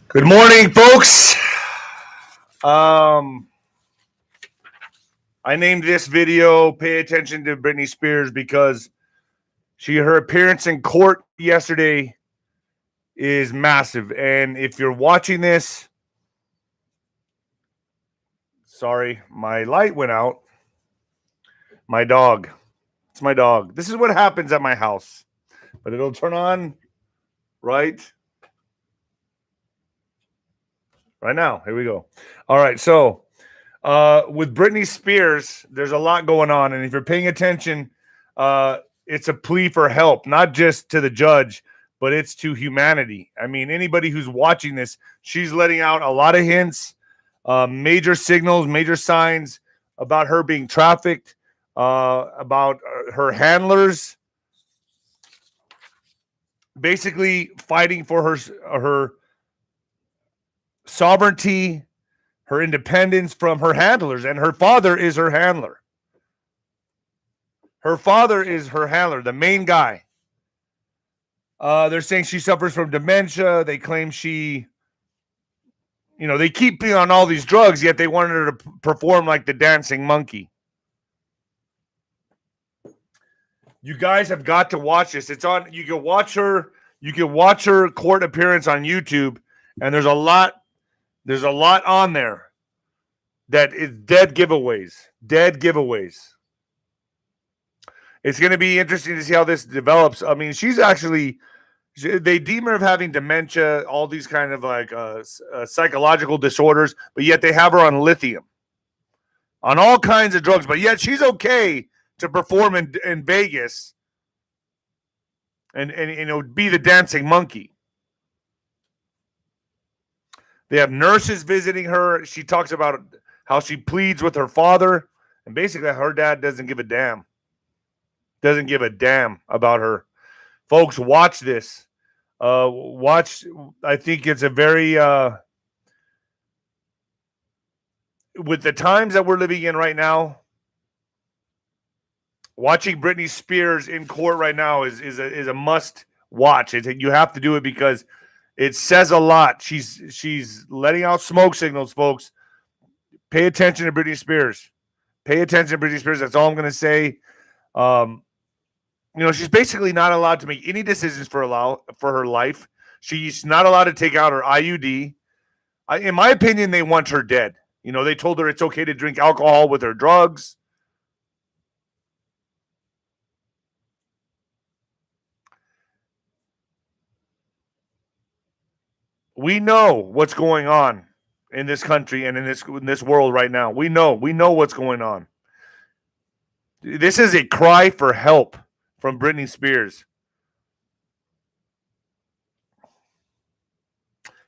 Good morning, folks. Um, I named this video "Pay Attention to Britney Spears" because her appearance in court yesterday is massive. And if you're watching this, sorry, my light went out. My dog. It's my dog. This is what happens at my house. But it'll turn on right now. Here we go. All right, so with Britney Spears, there's a lot going on, and if you're paying attention, it's a plea for help, not just to the judge, but it's to humanity. I mean, anybody who's watching this, she's letting out a lot of hints, major signals, major signs about her being trafficked, about her handlers, basically fighting for her sovereignty, her independence from her handlers, and her father is her handler. Her father is her handler, the main guy. They're saying she suffers from dementia. They claim they keep being on all these drugs, yet they wanted her to perform like the dancing monkey. You guys have got to watch this. It's on. You can watch her court appearance on YouTube, and there's a lot on there that is dead giveaways. It's going to be interesting to see how this develops. I mean, they deem her of having dementia, all these kind of like psychological disorders, but yet they have her on lithium, on all kinds of drugs, but yet she's okay to perform in Vegas and be the dancing monkey. They have nurses visiting her. She talks about how she pleads with her father, and basically her dad doesn't give a damn. Doesn't give a damn about her. Folks, watch this. I think it's a very with the times that we're living in right now, watching Britney Spears in court right now is a must watch. You have to do it because it says a lot. She's letting out smoke signals, folks. Pay attention to Britney Spears. Pay attention to Britney Spears. That's all I'm going to say. She's basically not allowed to make any decisions for her life. She's not allowed to take out her IUD. In my opinion, they want her dead. They told her it's okay to drink alcohol with her drugs. We know what's going on in this country and in this world right now. We know what's going on. This is a cry for help from Britney Spears.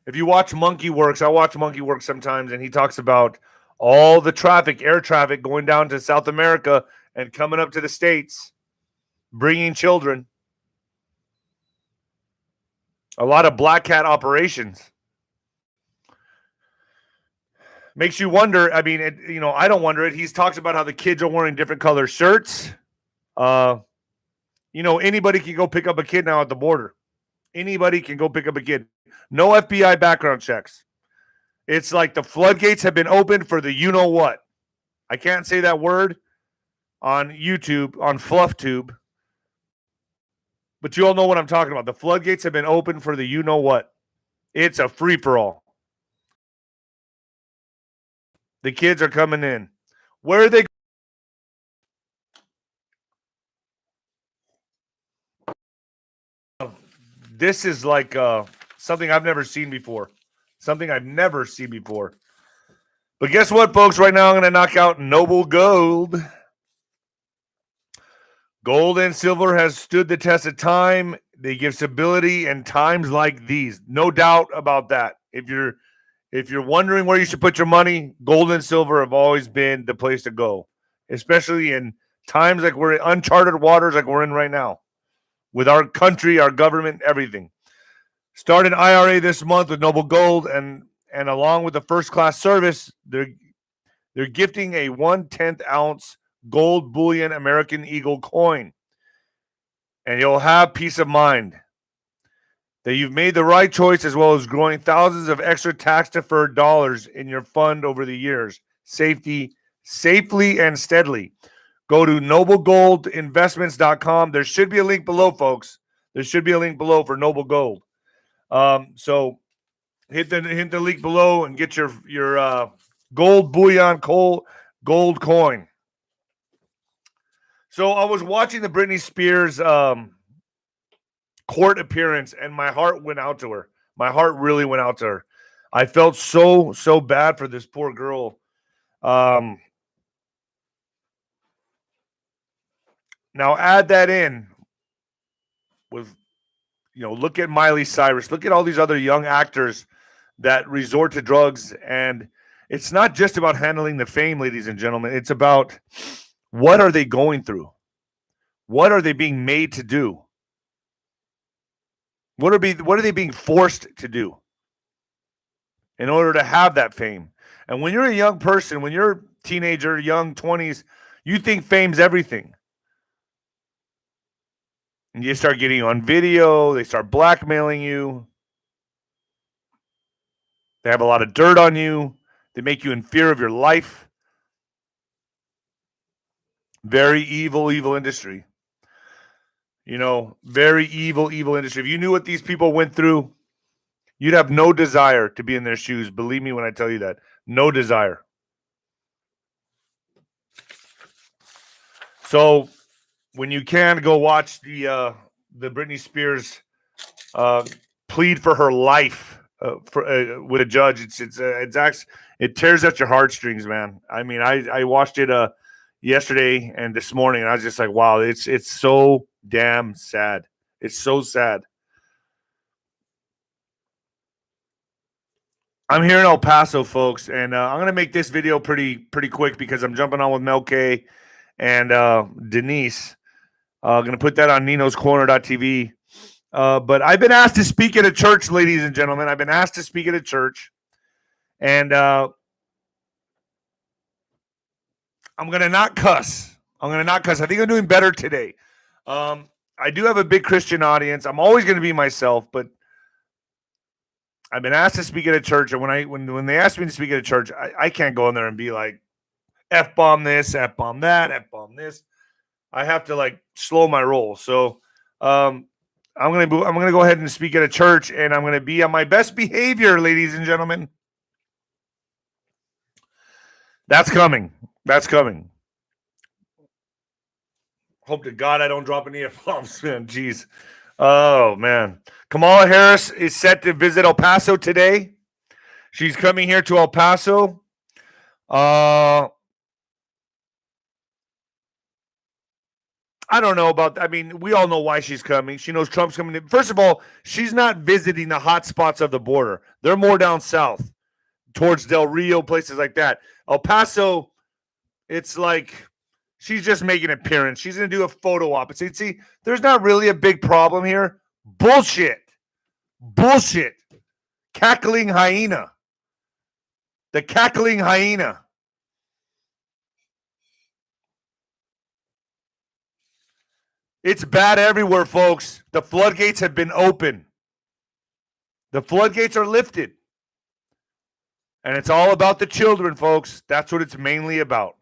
If you watch Monkey Works, I watch Monkey Works sometimes, and he talks about all the air traffic going down to South America and coming up to the States, bringing children. A lot of black cat operations. Makes you wonder. I mean, I don't wonder it. He talks about how the kids are wearing different color shirts. Anybody can go pick up a kid now at the border. Anybody can go pick up a kid. No FBI background checks. It's like the floodgates have been opened for the you-know-what. I can't say that word on YouTube, on FluffTube. But you all know what I'm talking about. The floodgates have been opened for the you-know-what. It's a free-for-all. The kids are coming in. Where are they? This is like something I've never seen before. But guess what, folks? Right now I'm going to knock out Noble Gold. Gold and silver has stood the test of time. They give stability in times like these. No doubt about that. If you're wondering where you should put your money, gold and silver have always been the place to go, especially in times like we're in uncharted waters like we're in right now with our country, our government, everything. Start an IRA this month with Noble Gold, and along with the first class service, they're gifting a 1/10 ounce gold bullion American Eagle coin, and you'll have peace of mind. that you've made the right choice as well as growing thousands of extra tax-deferred dollars in your fund over the years, safely and steadily. Go to noblegoldinvestments.com. There should be a link below, folks. There should be a link below for Noble Gold. So hit the link below and get your gold bullion gold coin. So I was watching the Britney Spears court appearance, and my heart went out to her. My heart really went out to her. I felt so bad for this poor girl. Now add that in with, look at Miley Cyrus. Look at all these other young actors that resort to drugs. And it's not just about handling the fame, ladies and gentlemen. It's about what are they going through? What are they being made to do? What are they being forced to do in order to have that fame? And when you're a young person, when you're a teenager, young 20s, you think fame's everything. And you start getting on video, they start blackmailing you. They have a lot of dirt on you. They make you in fear of your life. Very evil industry. Very evil industry. If you knew what these people went through, you'd have no desire to be in their shoes. Believe me when I tell you that. No desire. So when you can, go watch the Britney Spears plead for her life with a judge. It tears at your heartstrings, man. I mean, I watched it yesterday and this morning, and I was just like, wow, it's so damn sad. It's so sad. I'm here in El Paso, folks, and I'm going to make this video pretty quick because I'm jumping on with Mel K and Denise. Going to put that on ninoscorner.tv. But I've been asked to speak at a church, ladies and gentlemen. I've been asked to speak at a church. And I'm going to not cuss. I think I'm doing better today. I do have a big Christian audience. I'm always going to be myself, but I've been asked to speak at a church. And when they ask me to speak at a church, I can't go in there and be like, F-bomb this, F-bomb that, F-bomb this. I have to slow my roll. So I'm gonna go ahead and speak at a church, and I'm gonna be on my best behavior, ladies and gentlemen. That's coming. Hope to God I don't drop any F-bombs, man. Jeez. Oh man. Kamala Harris is set to visit El Paso today. She's coming here to El Paso. I don't know about. I mean, we all know why she's coming. She knows Trump's coming. First of all, she's not visiting the hot spots of the border. They're more down south, towards Del Rio, places like that. El Paso, it's like she's just making an appearance. She's going to do a photo op. See, there's not really a big problem here. Bullshit. Cackling hyena. The cackling hyena. It's bad everywhere, folks. The floodgates have been open. The floodgates are lifted. And it's all about the children, folks. That's what it's mainly about.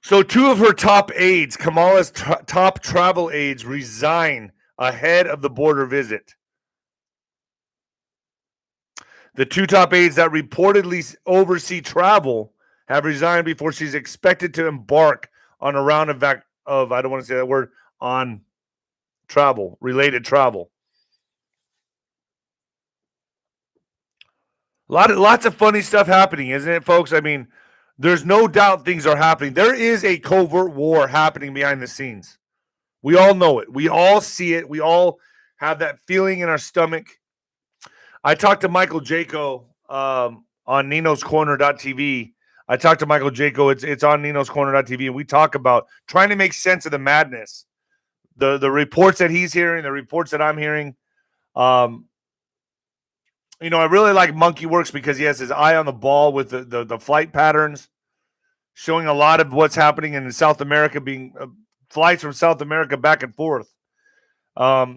So 2 of her top aides, Kamala's top travel aides, resign ahead of the border visit. The 2 top aides that reportedly oversee travel have resigned before she's expected to embark on a round of I don't want to say that word, on related travel. Lots of funny stuff happening, isn't it, folks? I mean, there's no doubt things are happening. There is a covert war happening behind the scenes. We all know it. We all see it. We all have that feeling in our stomach. I talked to Michael Jaco on ninoscorner.tv. I talked to Michael Jaco. It's on ninoscorner.tv, and we talk about trying to make sense of the madness. The reports that he's hearing, the reports that I'm hearing. I really like Monkey Works because he has his eye on the ball with the flight patterns, showing a lot of what's happening in South America being flights from South America back and forth. A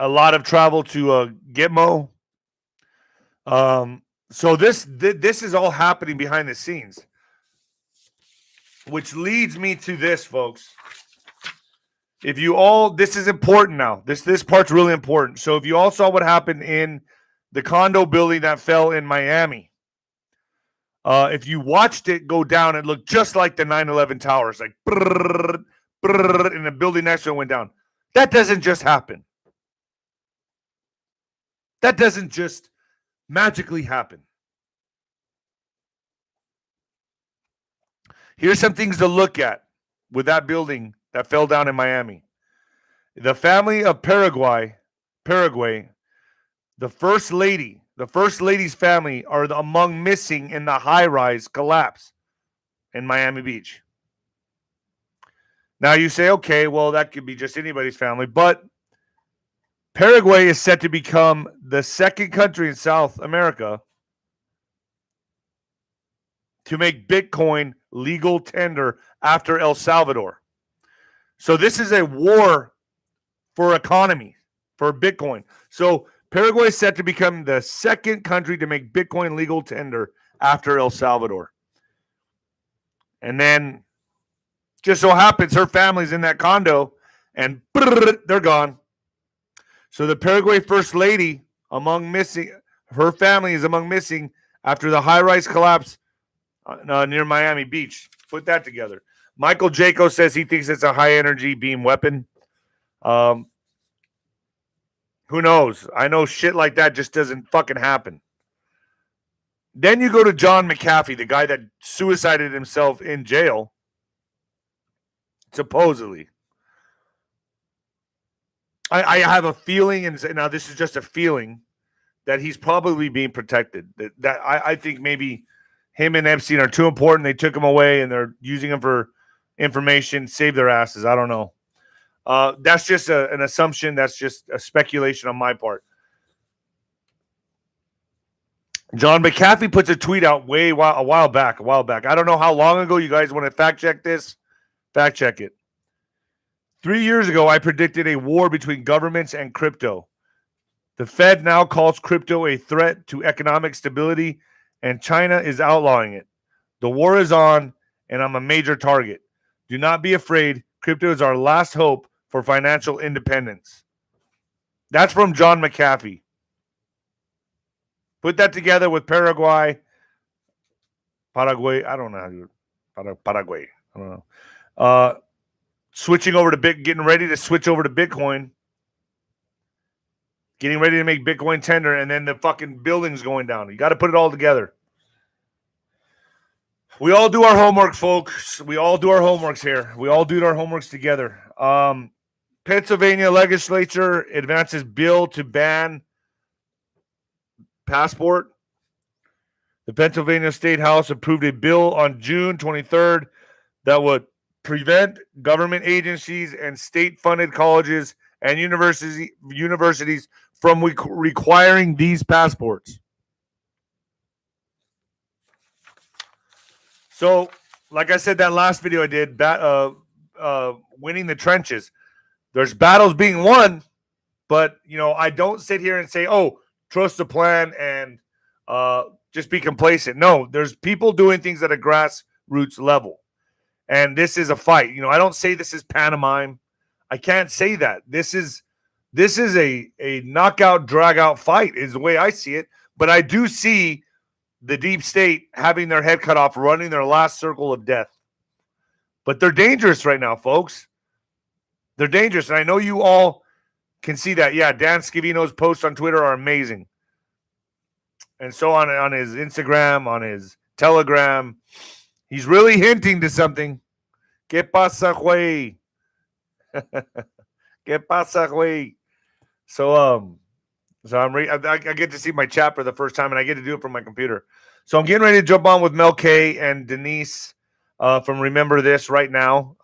lot of travel to Gitmo. So this is all happening behind the scenes, which leads me to this, folks. If you all, this is important now. This part's really important. So if you all saw what happened in the condo building that fell in Miami, if you watched it go down, it looked just like the 9/11 towers, like brrr, brrr, and the building next to it went down. That doesn't just happen. That doesn't just magically happen. Here's some things to look at with that building that fell down in Miami. The family of Paraguay, the first lady's family are among missing in the high-rise collapse in Miami Beach. Now you say, okay, well, that could be just anybody's family, but Paraguay is set to become the second country in South America to make Bitcoin legal tender after El Salvador. So this is a war for economy, for Bitcoin. So Paraguay is set to become the second country to make Bitcoin legal tender after El Salvador. And then just so happens her family's in that condo and they're gone. So the Paraguay First Lady her family is among missing after the high-rise collapse near Miami Beach. Put that together. Michael Jaco says he thinks it's a high-energy beam weapon. Who knows? I know shit like that just doesn't fucking happen. Then you go to John McAfee, the guy that suicided himself in jail, supposedly. I have a feeling, and now this is just a feeling, that he's probably being protected. That I think maybe him and Epstein are too important. They took him away, and they're using him for information, save their asses. I don't know. That's just an assumption. That's just a speculation on my part. John McAfee puts a tweet out a while back. I don't know how long ago. You guys want to fact check this? Fact check it. 3 years ago, I predicted a war between governments and crypto. The Fed now calls crypto a threat to economic stability, and China is outlawing it. The war is on, and I'm a major target. Do not be afraid. Crypto is our last hope for financial independence. That's from John McAfee. Put that together with Paraguay. I don't know how to do it. Paraguay. I don't know. Switching over to getting ready to switch over to Bitcoin. Getting ready to make Bitcoin tender, and then the fucking building's going down. You got to put it all together. We all do our homework, folks. We all do our homeworks here. We all do our homeworks together. Pennsylvania legislature advances bill to ban passport. The Pennsylvania State House approved a bill on June 23rd that would prevent government agencies and state-funded colleges and universities from requiring these passports. So, like I said, that last video I did, winning the trenches. There's battles being won, but I don't sit here and say, "Oh, trust the plan and just be complacent." No, there's people doing things at a grassroots level. And this is a fight. I don't say this is pantomime. I can't say that. This is a knockout, drag-out fight is the way I see it. But I do see the deep state having their head cut off, running their last circle of death. But they're dangerous right now, folks. They're dangerous. And I know you all can see that. Yeah, Dan Scavino's posts on Twitter are amazing. And so on his Instagram, on his Telegram, he's really hinting to something. ¿Qué pasa, güey? ¿Qué pasa, güey? So I get to see my chat for the first time, and I get to do it from my computer. So I'm getting ready to jump on with Mel K and Denise from Remember This right now.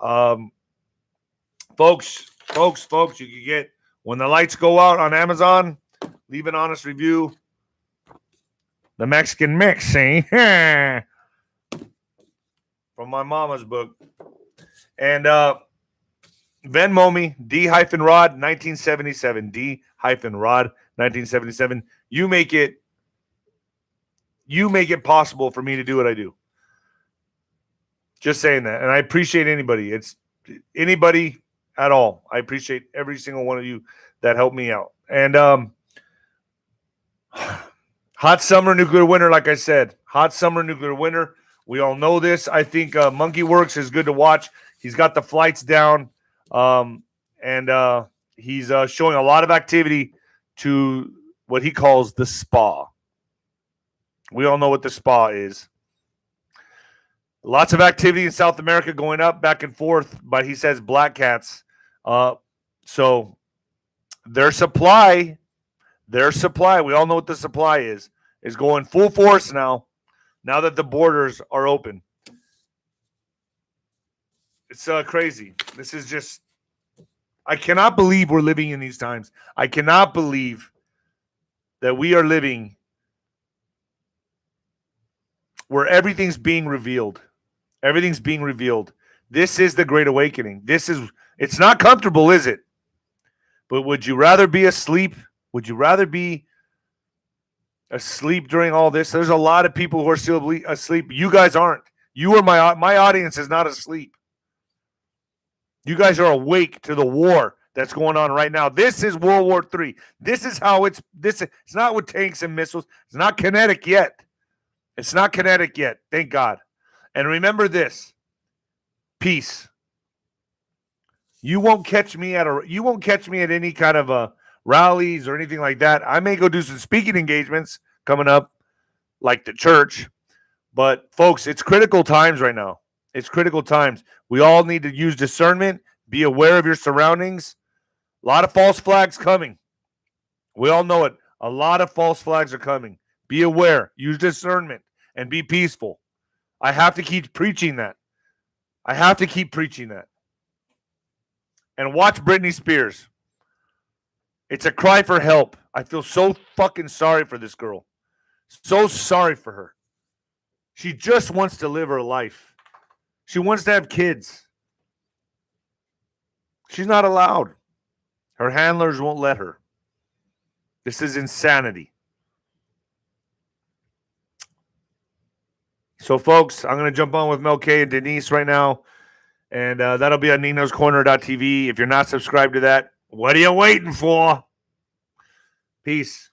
Folks, you can get When the Lights Go Out on Amazon. Leave an honest review. The Mexican Mix, eh? From my mama's book. And Venmo me, D-Rod 1977. D-Rod 1977. You make it possible for me to do what I do. Just saying that. And I appreciate anybody. It's anybody at all. I appreciate every single one of you that helped me out. And hot summer nuclear winter, like I said. Hot summer nuclear winter. We all know this. I think Monkey Works is good to watch. He's got the flights down. And he's showing a lot of activity to what he calls the spa. We all know what the spa is. Lots of activity in South America going up, back and forth, but he says black cats. So their supply, we all know what the supply is going full force now that the borders are open. It's crazy. This is just, I cannot believe we're living in these times. I cannot believe that we are living where everything's being revealed. Everything's being revealed. This is the Great Awakening. It's not comfortable, is it? But would you rather be asleep? Would you rather be asleep during all this? There's a lot of people who are still asleep. You guys aren't. You are my audience is not asleep. You guys are awake to the war that's going on right now. This is World War III. This is how it's not with tanks and missiles. It's not kinetic yet. It's not kinetic yet. Thank God. And remember this. Peace. You won't catch me at any kind of rallies or anything like that. I may go do some speaking engagements coming up, like the church. But folks, it's critical times right now. It's critical times. We all need to use discernment. Be aware of your surroundings. A lot of false flags coming. We all know it. A lot of false flags are coming. Be aware. Use discernment and be peaceful. I have to keep preaching that. And watch Britney Spears. It's a cry for help. I feel so fucking sorry for this girl. So sorry for her. She just wants to live her life. She wants to have kids. She's not allowed. Her handlers won't let her. This is insanity. So, folks, I'm going to jump on with Mel K and Denise right now. And that'll be on ninoscorner.tv. If you're not subscribed to that, what are you waiting for? Peace.